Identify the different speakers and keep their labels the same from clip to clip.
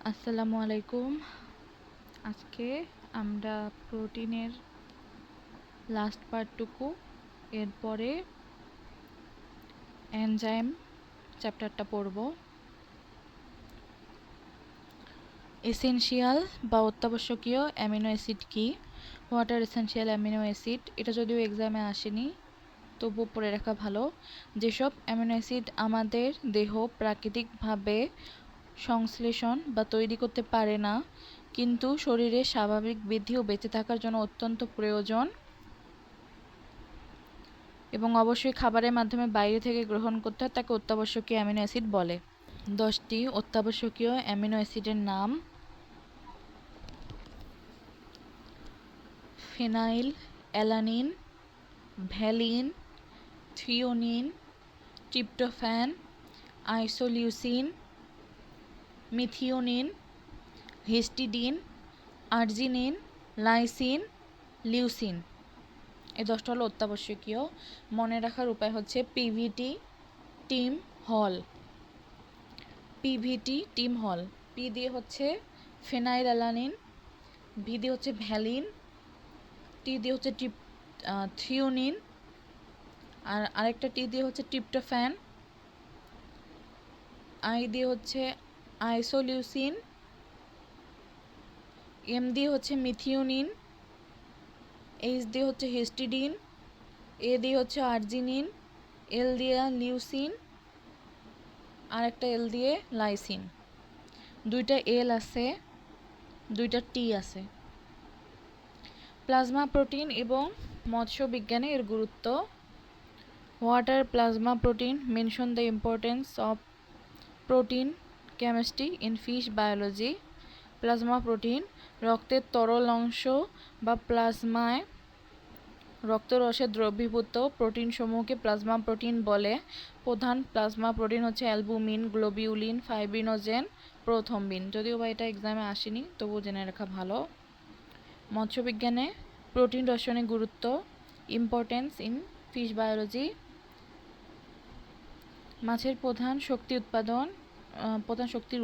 Speaker 1: আসসালামু আলাইকুম। আজকে আমরা প্রোটিনের লাস্ট পার্টটুকু, এরপরে এনজাইম চ্যাপ্টারটা পড়ব। এসেনশিয়াল বা অত্যাবশ্যকীয় অ্যামিনো অ্যাসিড কি? What are essential amino acid? এটা যদিও এক্সামে আসেনি, তবুও পড়ে রাখা ভালো। যেসব অ্যামিনো অ্যাসিড আমাদের দেহ প্রাকৃতিকভাবে সংশ্লেষণ বা তৈরি করতে পারে না, কিন্তু শরীরের স্বাভাবিক বৃদ্ধি ও বেঁচে থাকার জন্য অত্যন্ত প্রয়োজন, এবং অবশ্যই খাবারের মাধ্যমে বাইরে থেকে গ্রহণ করতে হয়, তাকে অত্যাবশ্যকীয় অ্যামিনো অ্যাসিড বলে। 10টি অত্যাবশ্যকীয় অ্যামিনো অ্যাসিডের নাম: phenyl alanine, valine, threonine, tryptophan, isoleucine, methionine, histidine, arginine, lysine, leucine. এই 10টা হলো অত্যাবশ্যকীয়। মনে রাখার উপায় হচ্ছে পিভিটি, টিম, হল। পিভিটি, টিম, হল। পি দিয়ে হচ্ছে ফেনাইল অ্যালানিন, ভি দিয়ে হচ্ছে ভ্যালিন, টি দিয়ে হচ্ছে থ্রিওনিন, আর আরেকটা টি দিয়ে হচ্ছে ট্রিপ্টোফ্যান, আই দিয়ে হচ্ছে আইসোলিউসিন, এম দিয়ে হচ্ছে মিথিওনিন, এইচ দিয়ে হচ্ছে হিস্টিডিন, এ দিয়ে হচ্ছে আর্জিনিন, এল দিয়ে লিউসিন, আর একটা এল দিয়ে লাইসিন। দুইটা এল আছে, দুইটা টি আছে। প্লাজমা প্রোটিন এবং মৎস্য বিজ্ঞানে এর গুরুত্ব। What are plasma protein? Mention the importance of protein chemistry in fish biology. Plasma protein রক্তের তরল অংশ বা প্লাজমায় রক্তরসে দ্রবীভূত প্রোটিন সমূহকে প্লাজমা প্রোটিন বলে। প্রধান প্লাজমা প্রোটিন হচ্ছে অ্যালবুমিন, গ্লোবিউলিন, ফাইব্রিনোজেন, প্রোথ্রম্বিন। যদিও বা এটা এক্সামে আসেনি, তবুও জেনে রাখা ভালো। মৎস্যবিজ্ঞানে প্রোটিন রসায়নিক গুরুত্ব, ইম্পর্টেন্স ইন ফিশ বায়োলজি। মাছের প্রধান শক্তির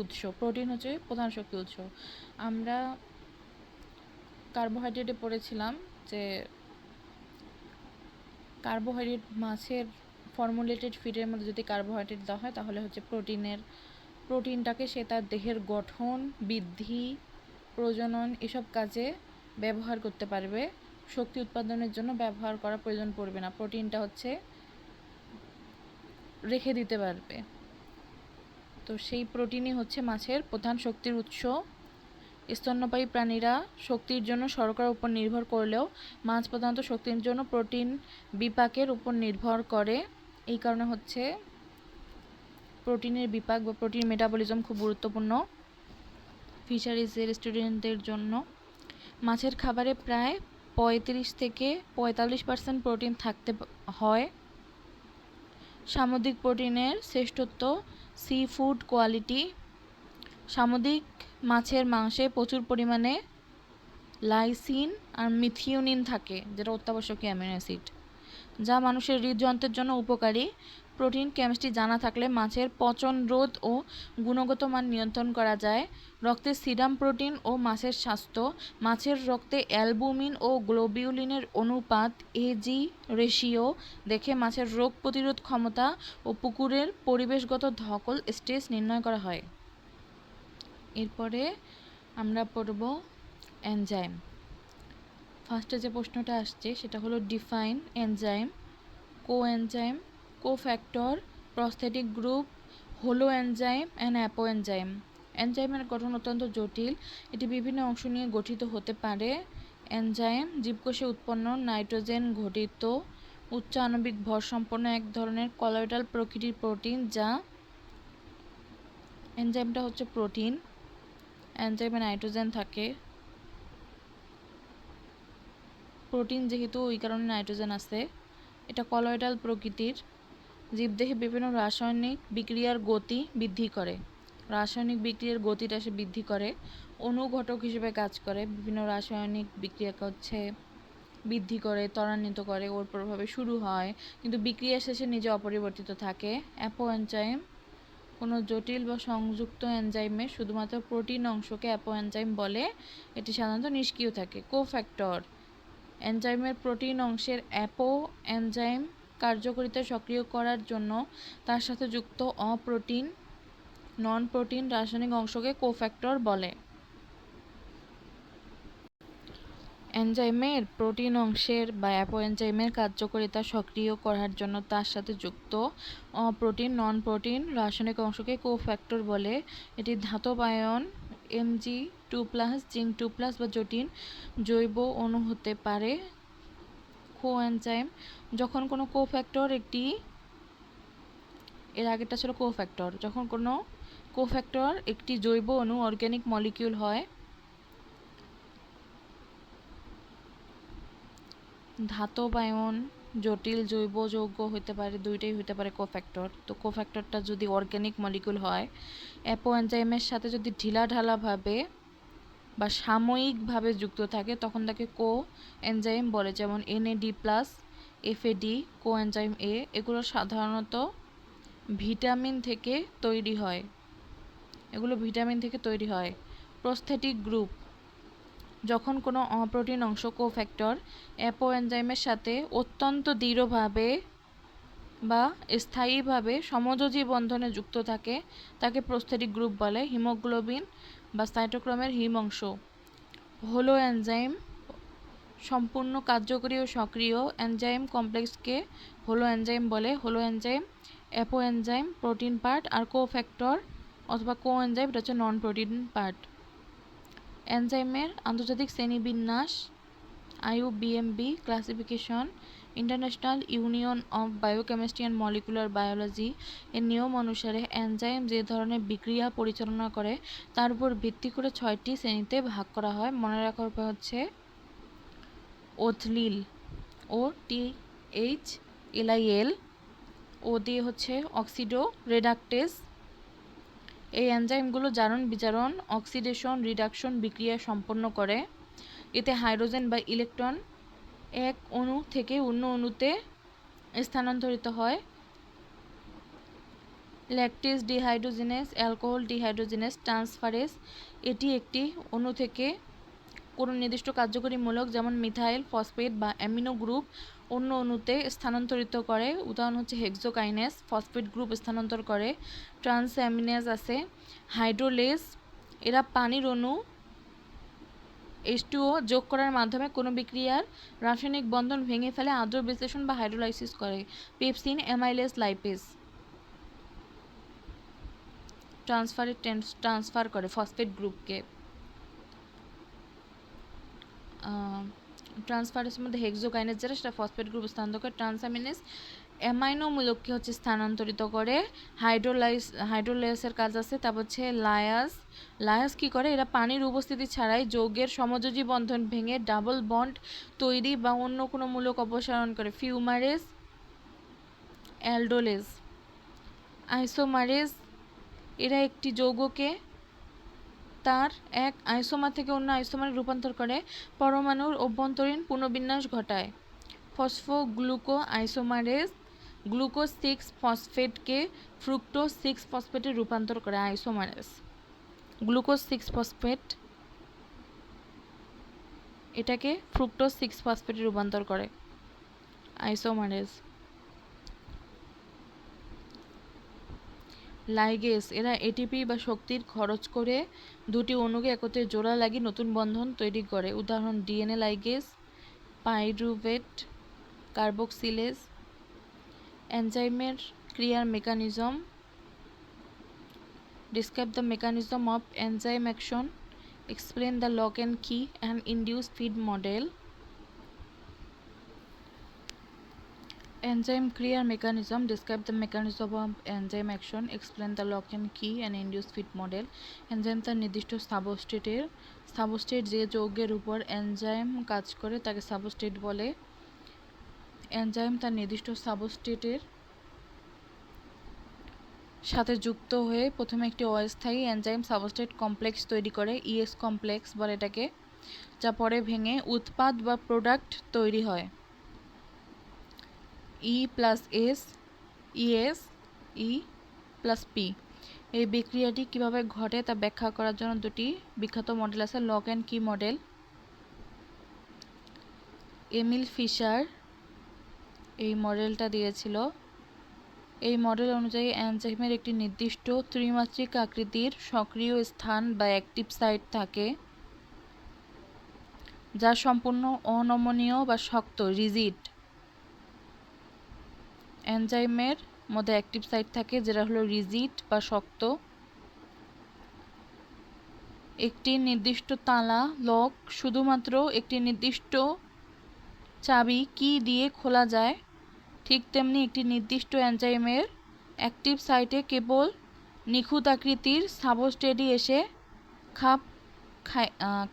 Speaker 1: উৎস। প্রোটিন হচ্ছে প্রধান শক্তির উৎস। আমরা কার্বোহাইড্রেটে পড়েছিলাম যে কার্বোহাইড্রেট, মাছের ফর্মুলেটেড ফিডের মধ্যে যদি কার্বোহাইড্রেট দেওয়া হয় তাহলে হচ্ছে প্রোটিনটাকে সে তার দেহের গঠন, বৃদ্ধি, প্রজনন এসব কাজে ব্যবহার করতে পারবে। শক্তি উৎপাদনের জন্য ব্যবহার করার প্রয়োজন পড়বে না, প্রোটিনটা হচ্ছে রেখে দিতে পারবে। তো সেই প্রোটিনই হচ্ছে মাছের প্রধান শক্তির উৎস। স্তন্যপায়ী প্রাণীরা শক্তির জন্য শর্করার উপর নির্ভর করলেও মাছ প্রধানত শক্তির জন্য প্রোটিন বিপাকের উপর নির্ভর করে। এই কারণে হচ্ছে প্রোটিনের বিপাক বা প্রোটিন মেটাবলিজম খুব গুরুত্বপূর্ণ ফিশারিজের স্টুডেন্টদের জন্য। মাছের খাবারে প্রায় 35 থেকে 45% প্রোটিন থাকতে হয়। সামুদ্রিক প্রোটিনের শ্রেষ্ঠত্ব, সি ফুড কোয়ালিটি। সামুদ্রিক মাছের মাংসে প্রচুর পরিমাণে লাইসিন আর মিথিওনিন থাকে, যেটা অত্যাবশ্যকীয় অ্যামিনো অ্যাসিড, যা মানুষের হৃদযন্ত্রের জন্য উপকারী। প্রোটিন কেমিস্ট্রি জানা থাকলে মাছের পচন রোধ ও গুণগত মান নিয়ন্ত্রণ করা যায়। রক্তের সিরাম প্রোটিন ও মাছের স্বাস্থ্য। মাছের রক্তে অ্যালবুমিন ও গ্লোবিউলিনের অনুপাত এজি রেশিও দেখে মাছের রোগ প্রতিরোধ ক্ষমতা ও পুকুরের পরিবেশগত ধকল স্ট্রেস নির্ণয় করা হয়। এরপরে আমরা পড়ব এনজাইম। ফার্স্টে যে প্রশ্নটা আসছে সেটা হলো define enzyme. Coenzyme, cofactor, prosthetic group, hollow enzyme and apo enzyme. এনজাইমের গঠন অত্যন্ত জটিল, এটি বিভিন্ন অংশ নিয়ে গঠিত হতে পারে। এনজাইম জীবকোষে উৎপন্ন নাইট্রোজেন ঘটিত উচ্চ আণবিক ভর সম্পন্ন এক ধরনের কলয়েডাল প্রকৃতির প্রোটিন, যা এনজাইমটা হচ্ছে প্রোটিন। এনজাইমে নাইট্রোজেন থাকে, প্রোটিন যেহেতু ওই কারণে নাইট্রোজেন আছে। এটা কলয়েডাল প্রকৃতির, জীবদেহে বিভিন্ন রাসায়নিক বিক্রিয়ার গতি বৃদ্ধি করে। রাসায়নিক বিক্রিয়ার গতিটা সে বৃদ্ধি করে, অনুঘটক হিসেবে কাজ করে। বিভিন্ন রাসায়নিক বিক্রিয়াকে হচ্ছে বৃদ্ধি করে, ত্বরান্বিত করে, ওর প্রভাবে শুরু হয়, কিন্তু বিক্রিয়া শেষে নিজে অপরিবর্তিত থাকে। অ্যাপো এনজাইম কোনো জটিল বা সংযুক্ত এনজাইমে শুধুমাত্র প্রোটিন অংশকে অ্যাপোএনজাইম বলে, এটি সাধারণত নিষ্ক্রিয় থাকে। কোফ্যাক্টর এনজাইমের প্রোটিন অংশের অ্যাপোএনজাইম কার্যকারিতা সক্রিয় করার জন্য তার সাথে যুক্ত অপ্রোটিন নন প্রোটিন রাসায়নিক অংশকে কোফ্যাক্টর বলে। এনজাইমের প্রোটিন অংশের বা অ্যাপোএনজাইমের কার্যকারিতা সক্রিয় করার জন্য তার সাথে যুক্ত অপ্রোটিন নন প্রোটিন রাসায়নিক অংশকে কোফ্যাক্টর বলে। এটি ধাতব আয়ন Mg2+, জিঙ্ক 2+ বা জটিল জৈব অণু হতে পারে। কোএনজাইম যখন কোনো কোফ্যাক্টর এর আগেরটা ছিল কোফ্যাক্টর, যখন কোনো কোফ্যাক্টর একটি জৈব অণু অর্গ্যানিক মলিকিউল হয়, ধাতব আয়ন জটিল জৈব যৌগ হতে পারে, দুইটাই হতে পারে কোফ্যাক্টর। তো কোফ্যাক্টরটা যদি অর্গ্যানিক মলিকিউল হয়, অ্যাপোএনজাইমের সাথে যদি ঢিলাঢালাভাবে বা সাময়িকভাবে যুক্ত থাকে তখন তাকে কোএনজাইম বলে। যেমন NAD+, FAD, কোএনজাইম A এগুলো সাধারণত ভিটামিন থেকে তৈরি হয়। প্রস্থেটিক গ্রুপ যখন কোনো অপ্রোটিন অংশ কোফ্যাক্টর অ্যাপোএনজাইমের সাথে অত্যন্ত দৃঢ়ভাবে বা স্থায়ীভাবে সমযোজী বন্ধনে যুক্ত থাকে তাকে প্রস্থেটিক গ্রুপ বলে। হিমোগ্লোবিন বা সাইটোক্রোমের হিম অংশ হলো এনজাইম সম্পূর্ণ কার্যকরী ও সক্রিয় এনজাইম কমপ্লেক্সকে হলো এনজাইম বলে। হলো এনজাইম অ্যাপোএনজাইম প্রোটিন পার্ট আর কোফ্যাক্টর অথবা কোএনজাইম এটা হচ্ছে নন প্রোটিন পার্ট। এনজাইমের আন্তর্জাতিক শ্রেণীবিন্যাস IUPAC classification international union of biochemistry and molecular biology এর নিয়ম অনুসারে এনজাইম যে ধরনের বিক্রিয়া পরিচালনা করে তার উপর ভিত্তি করে 6টি শ্রেণীতে ভাগ করা হয়। মনে রাখার উপায় হচ্ছে ওথলিল OTHLIL, ও দিয়ে হচ্ছে অক্সিডো রেডাক্টেজ। এই এনজাইমগুলো জারণ বিজারণ অক্সিডেশন রিডাকশন বিক্রিয়া সম্পন্ন করে। এতে হাইড্রোজেন বা ইলেকট্রন এক অণু থেকে অন্য অণুতে স্থানান্তরিত হয়। Lactase dehydrogenase alcohol dehydrogenase transferase এটি একটি অণু থেকে কোনো নির্দিষ্ট কার্যকরী মূলক যেমন মিথাইল ফসফেট বা অ্যামিনো গ্রুপ অন্য অণুতে স্থানান্তরিত করে। উদাহরণ হচ্ছে হেক্সোকাইনেজ ফসফেট গ্রুপ স্থানান্তর করে। ট্রান্সঅ্যামিনেজ আছে। হাইড্রোলেজ এরা পানির অণু H2O যোগ করার মাধ্যমে কোনো বিক্রিয়ার রাসায়নিক বন্ধন ভেঙে ফেলে আদ্র বিশ্লেষণ বা হাইড্রোলাইসিস করে। পেপসিন অ্যামাইলেজ লাইপেজ ট্রান্সফার করে ফসফেট গ্রুপকে। ট্রান্সফারের মধ্যে হেক্সোকাইনেজ যেটা সেটা ফসফেট গ্রুপ স্থানান্তর করে। ট্রান্সঅ্যামিনেজ অ্যামাইনো মূলককে হচ্ছে স্থানান্তরিত করে। হাইড্রোলাইসের কাজ আছে। তারপর হচ্ছে লায়াস কি করে, এরা পানির উপস্থিতি ছাড়াই যৌগের সমযোজী বন্ধন ভেঙে ডাবল বন্ড তৈরি বা অন্য কোনো মূলক অপসারণ করে। ফিউমারেজ অ্যালডোলেজ আইসোমারেজ এরা একটি যৌগকে তার এক আইসোমার থেকে অন্য আইসোমারে রূপান্তর করে পরমাণুর অভ্যন্তরীণ পুনর্বিন্যাস ঘটায়। ফসফোগ্লুকো আইসোমারেজ গ্লুকোজ 6 ফসফেটকে ফ্রুক্টোজ 6 ফসফেটে রূপান্তর করে। আইসোমারেজ গ্লুকোজ 6 ফসফেট এটাকে ফ্রুক্টোজ 6 ফসফেটে রূপান্তর করে আইসোমারেজ। লাইগেজ এরা এটিপি বা শক্তির খরচ করে দুটি অণুকে একত্রে জোড়া লাগিয়ে নতুন বন্ধন তৈরি করে। উদাহরণ ডিএনএ লাইগেজ, পাইরুভেট, কার্বক্সিলেজ। এনজাইমের ক্রিয়ার mechanism describe the mechanism of enzyme action, explain the lock and key and induced fit model. Enzyme ক্রিয়ার mechanism, describe the mechanism of enzyme action, explain the lock and key and induce feed model. Enzyme তার নির্দিষ্ট substrate যে যৌগের উপর enzyme কাজ করে তাকে substrate বলে। এনজাইম তার নির্দিষ্ট সাবস্ট্রেটের সাথে যুক্ত হয়ে প্রথমে একটি অস্থায়ী এনজাইম সাবস্ট্রেট কমপ্লেক্স তৈরি করে, ES কমপ্লেক্স বলে এটাকে, যা পরে ভেঙে উৎপাদ বা প্রোডাক্ট তৈরি হয়। E+S, ES, E+P এই বিক্রিয়াটি কিভাবে ঘটে তা ব্যাখ্যা করার জন্য দুটি বিখ্যাত মডেল আছে, লক অ্যান্ড কি মডেল। এমিল ফিশার এই মডেলটা দিয়েছিল। এই মডেল অনুযায়ী এনজাইমের একটি নির্দিষ্ট ত্রিমাত্রিক আকৃতির সক্রিয় স্থান বা অ্যাক্টিভ সাইট থাকে, যা সম্পূর্ণ অনমনীয় বা শক্ত, রিজিড। এনজাইমের মধ্যে অ্যাক্টিভ সাইট থাকে যেটা হলো রিজিড বা শক্ত। একটি নির্দিষ্ট তালা, লক, শুধুমাত্র একটি নির্দিষ্ট চাবি কি দিয়ে খোলা যায়, ঠিক তেমনি একটি নির্দিষ্ট এনজাইমের অ্যাক্টিভ সাইটে কেবল নিখুঁত আকৃতির সাবস্ট্রেটই এসে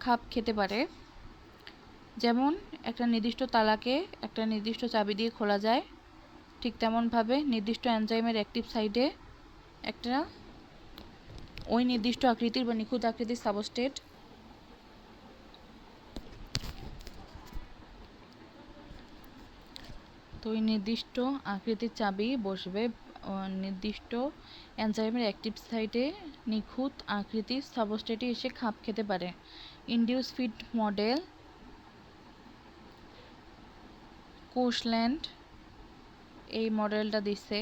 Speaker 1: খাপ খেতে পারে। যেমন একটা নির্দিষ্ট তালাকে একটা নির্দিষ্ট চাবি দিয়ে খোলা যায়, ঠিক তেমনভাবে নির্দিষ্ট এনজাইমের অ্যাক্টিভ সাইটে একটা ওই নির্দিষ্ট আকৃতির বা নিখুঁত আকৃতির সাবস্ট্রেট তো ওই নির্দিষ্ট আকৃতির চাবি বসবে নির্দিষ্ট এনজাইমের অ্যাক্টিভ সাইটে নিখুঁত আকৃতির সাবস্ট্রেটে এসে খাপ খেতে পারে। ইনডিউস ফিড মডেল, কোশল্যান্ড এই মডেলটা দিচ্ছে।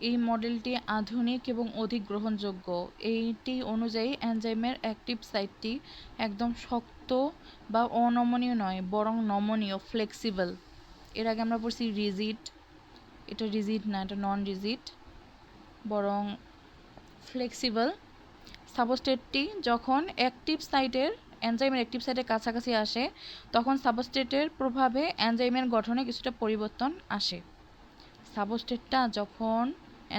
Speaker 1: এই মডেলটি আধুনিক এবং অধিক গ্রহণযোগ্য। এইটি অনুযায়ী এনজাইমের অ্যাক্টিভ সাইটটি একদম শক্ত বা অনমনীয় নয়, বরং নমনীয়, ফ্লেক্সিবল। এর আগে আমরা পড়ছি রিজিড, এটা রিজিড না, এটা নন রিজিড, বরং ফ্লেক্সিবল। সাবস্ট্রেটটি যখন এনজাইমের অ্যাক্টিভ সাইটের কাছাকাছি আসে, তখন সাবস্ট্রেটের প্রভাবে এনজাইমের গঠনে কিছুটা পরিবর্তন আসে। সাবস্ট্রেটটা যখন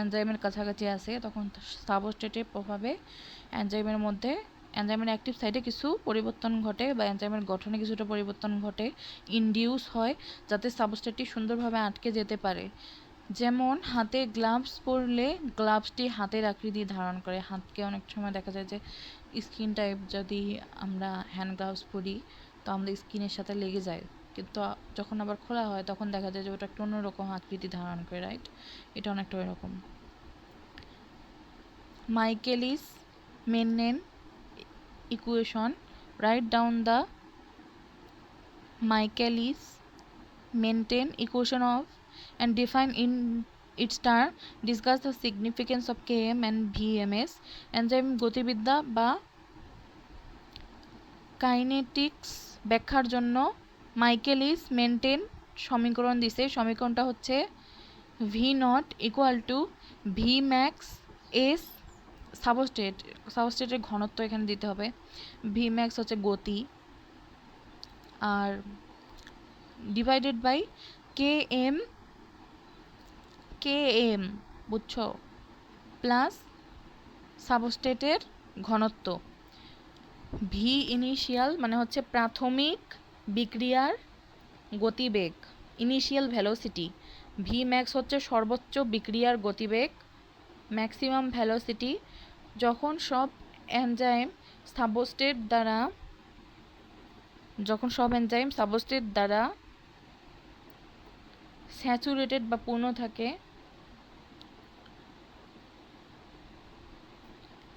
Speaker 1: এনজাইমের কাছাকাছি আসে, তখন সাবস্ট্রেটের প্রভাবে এনজাইমের অ্যাক্টিভ সাইটে কিছু পরিবর্তন ঘটে বা এনজাইমের গঠনে কিছুটা পরিবর্তন ঘটে, ইনডিউস হয়, যাতে সাবস্ট্রেটটি সুন্দরভাবে আটকে যেতে পারে। যেমন হাতে গ্লাভস পরলে গ্লাভসটি হাতের আকৃতি ধারণ করে। হাতকে অনেক সময় দেখা যায় যে স্কিন টাইপ, যদি আমরা হ্যান্ড গ্লাভস পরি তো আমাদের স্কিনের সাথে লেগে যায়, কিন্তু যখন আবার খোলা হয় তখন দেখা যায় যে ওটা একটা অন্যরকম আকৃতি ধারণ করে, রাইট? এটা অনেকটা ওইরকম। Michaelis maintain equation, write down the Michaelis Menten equation of and define in its term, discuss the significance of Km and VMS. Enzyme গতিবিদ্যা বা কাইনেটিক্স ব্যাখ্যার জন্য মাইকেলিস মেনটেন সমীকরণ দিছে। সমীকরণটা হচ্ছে V0 equal to V max S সাবস্ট্রেটের ঘনত্ব এখানে দিতে হবে। ভি ম্যাক্স হচ্ছে গতি, আর ডিভাইডেড বাই কেএম বুঝছো, প্লাস সাবস্ট্রেটের ঘনত্ব। ভি ইনিশিয়াল মানে হচ্ছে প্রাথমিক বিক্রিয়ার গতিবেগ, ইনিশিয়াল ভেলোসিটি। ভি ম্যাক্স হচ্ছে সর্বোচ্চ বিক্রিয়ার গতিবেগ, ম্যাক্সিমাম ভেলোসিটি। যখন সব এনজাইম সাবস্ট্রেট দ্বারা স্যাচুরেটেড বা পূর্ণ থাকে,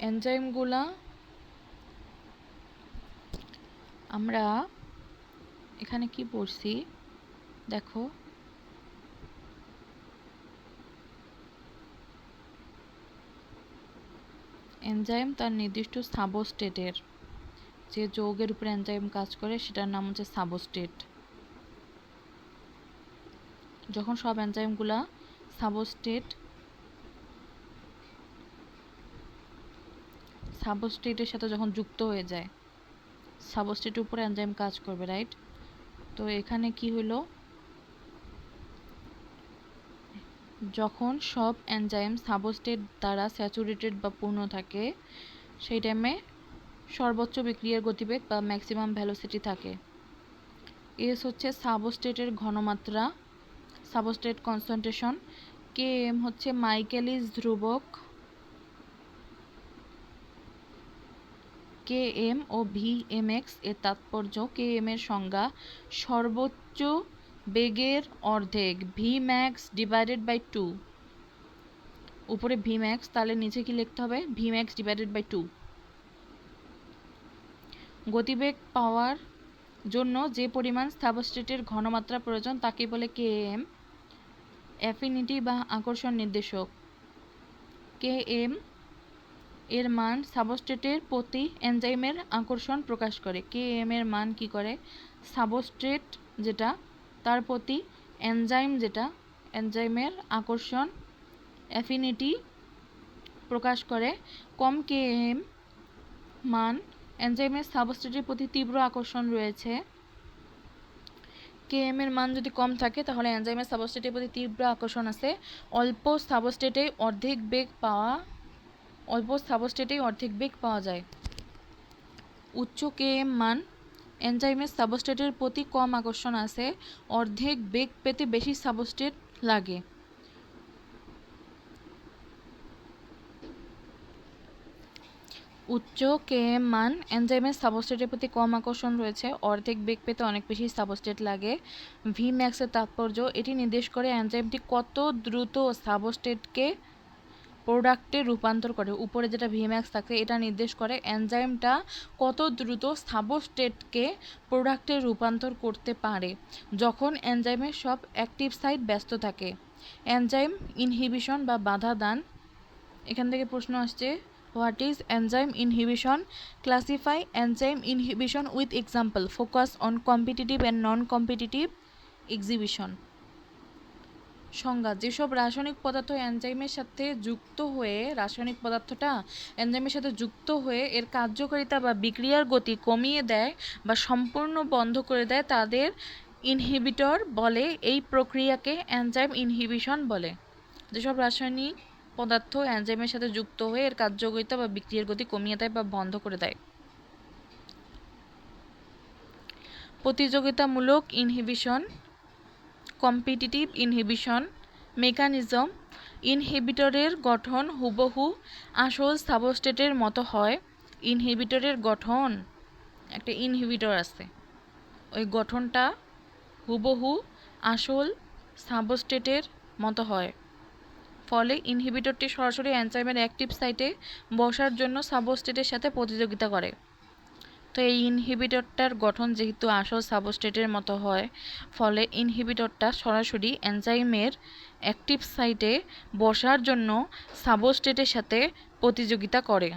Speaker 1: এনজাইমগুলা আমরা এখানে কি পড়ছি দেখো, এনজাইম তার নির্দিষ্ট সাবস্ট্রেটের, যে যৌগের উপর এনজাইম কাজ করে সেটার নাম হচ্ছে সাবস্ট্রেট। যখন সব এনজাইমগুলা সাবস্ট্রেটের সাথে যখন যুক্ত হয়ে যায়, সাবস্ট্রেটের উপর এনজাইম কাজ করবে, রাইট? তো এখানে কি হলো, যখন সব এনজাইম সাবস্ট্রেট দ্বারা স্যাচুরেটেড বা পূর্ণ থাকে, সেই টাইমে সর্বোচ্চ বিক্রিয়ার গতিবেগ বা ম্যাক্সিমাম ভেলোসিটি থাকে। এস হচ্ছে সাবস্ট্রেটের ঘনমাত্রা, সাবস্ট্রেট কনসেন্ট্রেশন। কে এম হচ্ছে মাইকেলিস ধ্রুবক। কে এম ও ভি এম এক্স এর তাৎপর্য, কে এম এর সংজ্ঞা সর্বোচ্চ বেগের অর্ধেক, ভি ম্যাক্স ডিভাইডেড বাই 2। উপরে ভিম্যাক্স, তাহলে নিচে কি লিখতে হবে? Vmax divided by 2। গতিবেগ পাওয়ার জন্য যে পরিমাণ সাবস্ট্রেটের ঘনমাত্রা প্রয়োজন তাকে বলে কেএম। অ্যাফিনিটি বা আকর্ষণ নির্দেশক। কেএম এর মান সাবস্ট্রেটের প্রতি এনজাইমের আকর্ষণ প্রকাশ করে। কেএম এর মান কি করে? সাবস্ট্রেট যেটা তার প্রতি এনজাইম যেটা এনজাইমের আকর্ষণ অ্যাফিনিটি প্রকাশ করে। কম কেএম মান এনজাইমের সাবস্ট্রেটের প্রতি তীব্র আকর্ষণ রয়েছে। কেএম এর মান যদি কম থাকে তাহলে এনজাইমের সাবস্ট্রেটের প্রতি তীব্র আকর্ষণ আছে। অল্প সাবস্ট্রেটেই অর্ধেক বেগ পাওয়া যায়। উচ্চ কেএম মান এনজাইমের সাবস্ট্রেটের প্রতি কম আকর্ষণ আছে। অর্ধেক বেগ পেতে বেশি সাবস্ট্রেট লাগে। উচ্চ কেএম মান এনজাইমের সাবস্ট্রেটের প্রতি কম আকর্ষণ রয়েছে। অর্ধেক বেগ পেতে অনেক বেশি সাবস্ট্রেট লাগে। ভিম্যাক্সের তাৎপর্য এটি নির্দেশ করে এনজাইমটি কত দ্রুত সাবস্ট্রেটকে প্রোডাক্টে রূপান্তর করে। উপরে যেটা ভিম্যাক্স থাকে এটা নির্দেশ করে এনজাইমটা কত দ্রুত সাবস্ট্রেটকে প্রোডাক্টে রূপান্তর করতে পারে যখন এনজাইমের সব অ্যাক্টিভ সাইট ব্যস্ত থাকে। এনজাইম ইনহিবিশন বা বাধা দান, এখান থেকে প্রশ্ন আসছে what is enzyme inhibition? Classify enzyme inhibition with example, focus on competitive and non competitive exhibition. সংজ্ঞা: যেসব রাসায়নিক পদার্থ এনজাইমের সাথে যুক্ত হয়ে এর কার্যকারিতা বা বিক্রিয়ার গতি কমিয়ে দেয় বা সম্পূর্ণ বন্ধ করে দেয় তাদের ইনহিবিটর বলে। এই প্রক্রিয়াকে এনজাইম ইনহিবিশন বলে। যেসব রাসায়নিক পদার্থ এনজাইমের সাথে যুক্ত হয়ে এর কার্যকারিতা বা বিক্রিয়ার গতি কমিয়ে দেয় বা বন্ধ করে দেয়। প্রতিযোগিতামূলক ইনহিবিশন, কম্পিটিটিভ ইনহিবিশন। মেকানিজম: ইনহিবিটরের গঠন হুবহু আসল সাবস্ট্রেটের মতো হয়। ইনহিবিটরের গঠন, একটা ইনহিবিটর আছে, ওই গঠনটা হুবহু আসল সাবস্ট্রেটের মতো হয়। ফলে ইনহিবিটরটি সরাসরি এনজাইমের অ্যাক্টিভ সাইটে বসার জন্য সাবস্ট্রেটের সাথে প্রতিযোগিতা করে। তো এই ইনহিবিটরটার গঠন যেহেতু আসল সাবস্ট্রেটের মতো হয়, ফলে ইনহিবিটরটা সরাসরি এনজাইমের অ্যাক্টিভ সাইটে বসার জন্য সাবস্ট্রেটের সাথে প্রতিযোগিতা করে।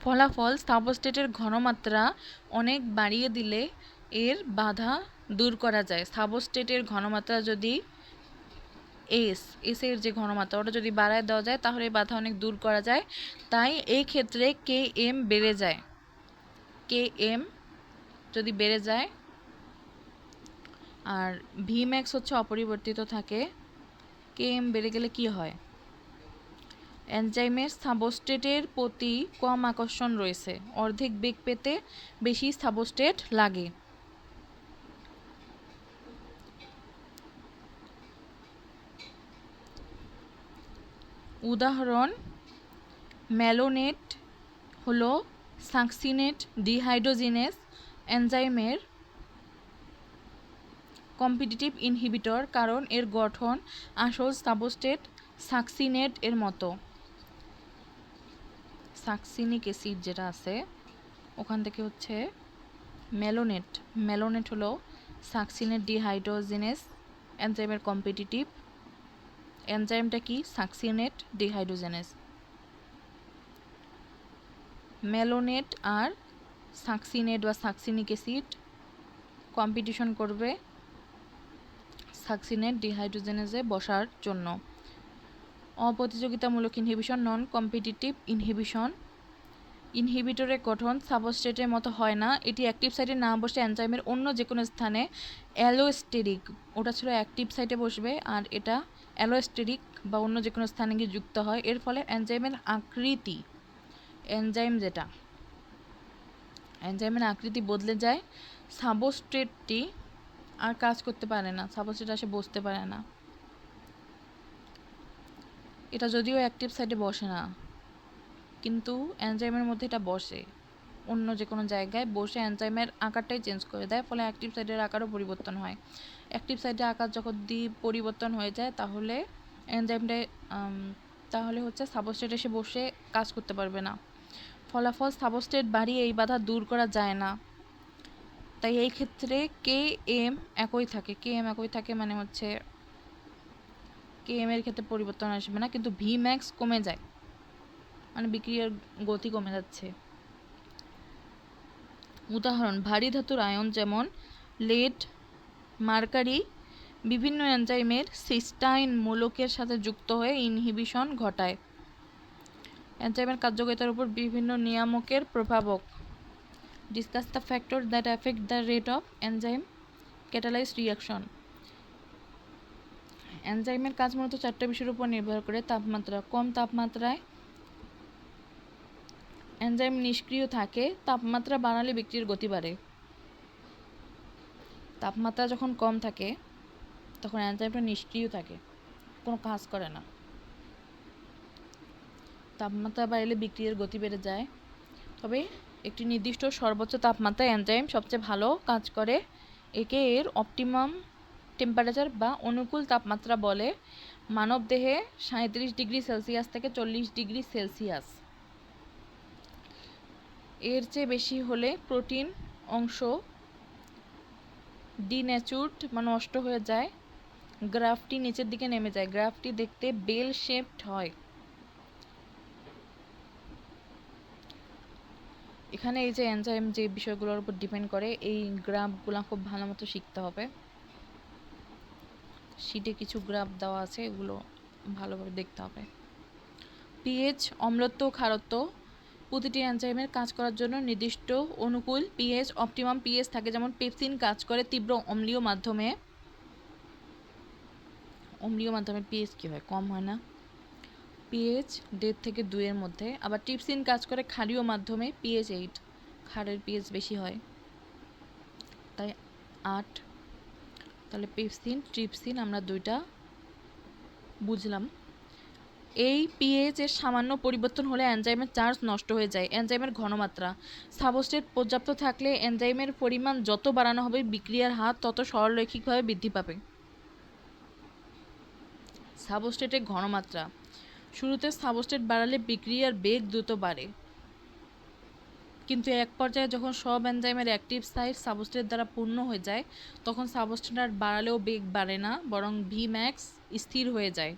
Speaker 1: ফলাফল: সাবস্ট্রেটের ঘনমাত্রা অনেক বাড়িয়ে দিলে এর বাধা দূর করা যায়। সাবস্ট্রেটের ঘনমাত্রা যদি এর যে ঘনমাত্রা ওটা যদি বাড়ায় দেওয়া যায় তাহলে এই বাধা অনেক দূর করা যায়। তাই এই ক্ষেত্রে কেএম বেড়ে যায়। কেএম যদি বেড়ে যায় আর ভিম্যাক্স হচ্ছে অপরিবর্তিত থাকে, কেএম বেড়ে গেলে কি হয়? এনজাইমের সাবস্ট্রেটের প্রতি কম আকর্ষণ রয়েছে। অর্ধেক বেগ পেতে বেশি সাবস্ট্রেট লাগে। উদাহরণ: ম্যালোনেট হলো সাকসিনেট ডিহাইড্রোজিনেস এনজাইমের কম্পিটিটিভ ইনহিবিটর কারণ এর গঠন আসল সাবস্ট্রেট সাকসিনেট এর মতো। সাকসিনিক অ্যাসিড যেটা আছে ওখান থেকে হচ্ছে ম্যালোনেট হলো সাকসিনেট ডিহাইড্রোজিনেস এনজাইমের কম্পিটিটিভ। এনজাইমটা কি? Succinate dehydrogenase. ম্যালোনেট আর সাকসিনেট বা সাকসিনিক অ্যাসিড কম্পিটিশন করবে সাকসিনেট ডিহাইড্রোজেনেসে বসার জন্য। অপ্রতিযোগিতামূলক ইনহিবিশন, নন কম্পিটিটিভ ইনহিবিশন। ইনহিবিটরের গঠন সাবস্ট্রেটের মতো হয় না। এটি অ্যাক্টিভ সাইটে না বসে এনজাইমের অন্য যে কোনো স্থানে অ্যালোস্টেরিক, ওটা ছিল অ্যাক্টিভ সাইটে বসবে আর এটা অ্যালোস্টেরিক বা অন্য যে কোনো স্থানে গিয়ে যুক্ত হয়। এর ফলে এনজাইমের আকৃতি বদলে যায়। সাবস্ট্রেটটি আর কাজ করতে পারে না, সাবস্ট্রেট আসে বসতে পারে না। এটা যদিও অ্যাক্টিভ সাইটে বসে না কিন্তু এনজাইমের মধ্যে এটা বসে। অন্য যে কোনো জায়গায় বসে এনজাইমের আকারটাই চেঞ্জ করে দেয়, ফলে অ্যাক্টিভ সাইটের আকারও পরিবর্তন হয়। অ্যাক্টিভ সাইটের আকার যখন পরিবর্তন হয়ে যায় তাহলে এনজাইমটা তাহলে হচ্ছে সাবস্ট্রেট এসে বসে কাজ করতে পারবে না। ফলাফল সাবস্ট্রেট বাড়িয়ে এই বাধা দূর করা যায় না। তাই এই ক্ষেত্রে Km একই থাকে, মানে হচ্ছে Km এর ক্ষেত্রে পরিবর্তন আসবে না, কিন্তু Vmax কমে যায়, মানে বিক্রিয়ার গতি কমে যাচ্ছে। উদাহরণ, ভারী ধাতুর আয়ন যেমন লেড, মার্কারি বিভিন্ন এনজাইমের সিস্টাইন মূলকের সাথে যুক্ত হয়ে ইনহিবিশন ঘটায়। এনজাইমের কার্যকারিতার উপর বিভিন্ন নিয়ামকের প্রভাবক। Discuss the factor that affect the rate of enzyme catalysed reaction. এনজাইমের কাজ মূলত 4টা বিষয়ের উপর নির্ভর করে। তাপমাত্রা, কম তাপমাত্রায় এনজাইম নিষ্ক্রিয় থাকে, তাপমাত্রা বাড়ালে বিক্রিয়ার গতি বাড়ে। তাপমাত্রা যখন কম থাকে তখন এনজাইমটা নিষ্ক্রিয় থাকে, কোনো কাজ করে না। তাপমাত্রা বাড়লে বিক্রিয়ার গতি বেড়ে যায়। তবে একটি নির্দিষ্ট সর্বোচ্চ তাপমাত্রায় এনজাইম সবচেয়ে ভালো কাজ করে, একে এর অপটিমাম টেম্পারেচার বা অনুকূল তাপমাত্রা বলে। মানবদেহে 37 ডিগ্রি সেলসিয়াস থেকে 40 ডিগ্রি সেলসিয়াস। এর চেয়ে বেশি হলে প্রোটিন অংশ ডিন্যাচুরড বা নষ্ট হয়ে যায়, গ্রাফটি নিচের দিকে নেমে যায়, গ্রাফটি দেখতে বেল শেপড হয়। এখানে এই যে এনজাইম যে বিষয়গুলোর উপর ডিপেন্ড করে, এই গ্রাফগুলো খুব ভালো মতো শিখতে হবে। শিটে কিছু গ্রাফ দেওয়া আছে, এগুলো ভালোভাবে দেখতে হবে। পিএইচ, অম্লত্ব, ক্ষারত্ব, প্রতিটি এনজাইমের কাজ করার জন্য নির্দিষ্ট অনুকূল পিএইচ, অপটিমাম পিএইচ থাকে। যেমন পেপসিন কাজ করে তীব্র অম্লীয় মাধ্যমে। অম্লীয় মাধ্যমে পিএইচ কী হয়? কম হয় না? পিএইচ 1.5 থেকে 2 এর মধ্যে। আবার ট্রিপসিন কাজ করে ক্ষারীয় মাধ্যমে, পিএইচ 8, ক্ষারের পিএইচ বেশি হয়, তাই 8। তাহলে পেপসিন, ট্রিপসিন আমরা দুইটা বুঝলাম। এই পিএইচ এর সামান্য পরিবর্তন হলে এনজাইমের চার্জ নষ্ট হয়ে যায়। এনজাইমের ঘনমাত্রা, সাবস্ট্রেট পর্যাপ্ত থাকলে এনজাইমের পরিমাণ যত বাড়ানো হবে বিক্রিয়ার হার তত সরলরৈখিকভাবে বৃদ্ধি পাবে। সাবস্ট্রেটের ঘনমাত্রা, শুরুতে সাবস্ট্রেট বাড়ালে বিক্রিয়ার বেগ দ্রুত বাড়ে, কিন্তু এক পর্যায়ে যখন সব এনজাইমের অ্যাক্টিভ সাইট সাবস্ট্রেট দ্বারা পূর্ণ হয়ে যায় তখন সাবস্ট্রেট আর বাড়ালেও বেগ বাড়ে না, বরং ভিম্যাক্স স্থির হয়ে যায়।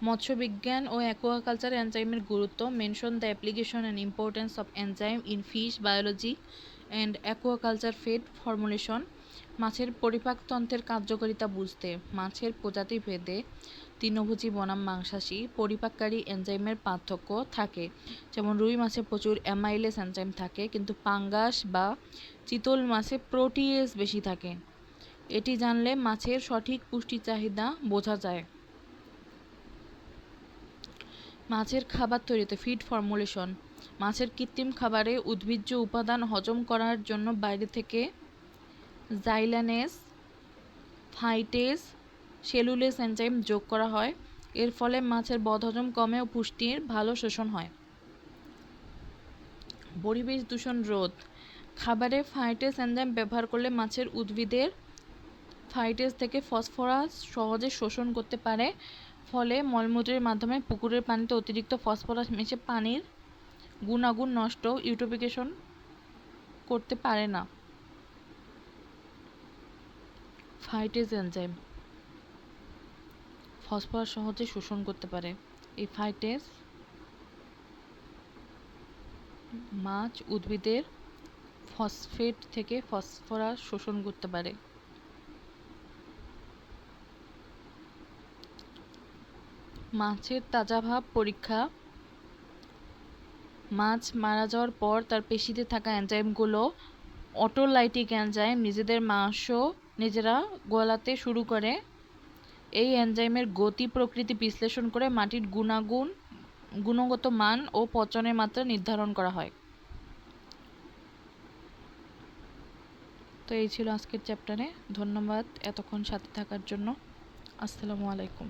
Speaker 1: মৎস্যবিজ্ঞান ও অ্যাকুয়াকালচার এনজাইমের গুরুত্ব। Mention the application and importance of enzyme in fish biology and aquaculture feed formulation. মাছের পরিপাকতন্ত্রের কার্যকারিতা বুঝতে। মাছের প্রজাতি ভেদে তৃণভোজী বনাম মাংসাশী পরিপাককারী এনজাইমের পার্থক্য থাকে। যেমন রুই মাছে প্রচুর অ্যামাইলেস এনজাইম থাকে, কিন্তু পাঙ্গাস বা চিতল মাছে প্রোটিয়েজ বেশি থাকে। এটি জানলে মাছের সঠিক পুষ্টি চাহিদা বোঝা যায়। মাছের খাবার তৈরিতে ফিড ফর্মুলেশন। মাছের কৃত্রিম খাবারে উদ্ভিজ্জ উপাদান হজম করার জন্য বাইরে থেকে জাইলানেস, ফাইটেজ, সেলুলেস এনজাইম যোগ করা হয়। এর ফলে মাছের বদহজম কমে ও পুষ্টির ভালো শোষণ হয়। পরিবেশ দূষণ রোধ। খাবারে ফাইটেজ এনজাইম ব্যবহার করলে মাছের উদ্ভিদের ফাইটেজ থেকে ফসফরাস সহজে শোষণ করতে পারে, ফলে মলমূত্রের মাধ্যমে পুকুরের পানিতে অতিরিক্ত ফসফরাস মিশে পানির গুণাগুণ নষ্ট ইউট্রোফিকেশন করতে পারে না। ফাইটেজ এনজাইম ফসফরাস সহজে শোষণ করতে পারে। এই ফাইটেজ মাছ উদ্ভিদের ফসফেট থেকে ফসফরাস শোষণ করতে পারে। মাছের তাজাভাব পরীক্ষা। মাছ মারা যাওয়ার পর তার পেশিতে থাকা এনজাইমগুলো অটোলাইটিক এনজাইম নিজেদের মাংস নিজেরা গলাতে শুরু করে। এই এনজাইমের গতি প্রকৃতি বিশ্লেষণ করে মাটির গুণগত মান ও পচনের মাত্রা নির্ধারণ করা হয়। তো এই ছিল আজকের চ্যাপ্টারে। ধন্যবাদ এতক্ষণ সাথে থাকার জন্য। আসসালামু আলাইকুম।